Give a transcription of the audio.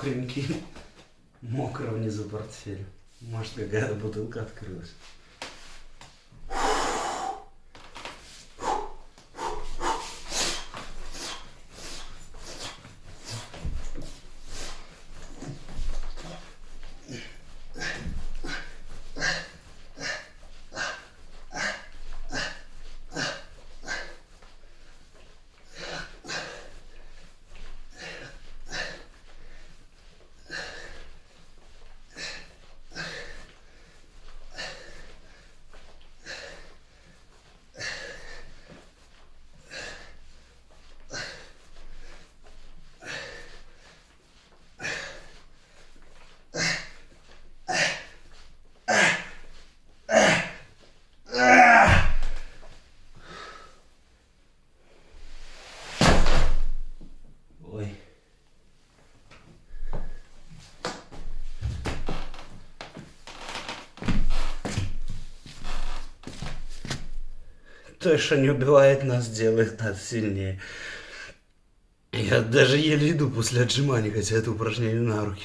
мокренький. Мокро внизу портфель. Может, какая-то бутылка открылась. Ой. То, что не убивает нас, делает нас сильнее. Я даже еле иду после отжиманий, хотя это упражнение на руки.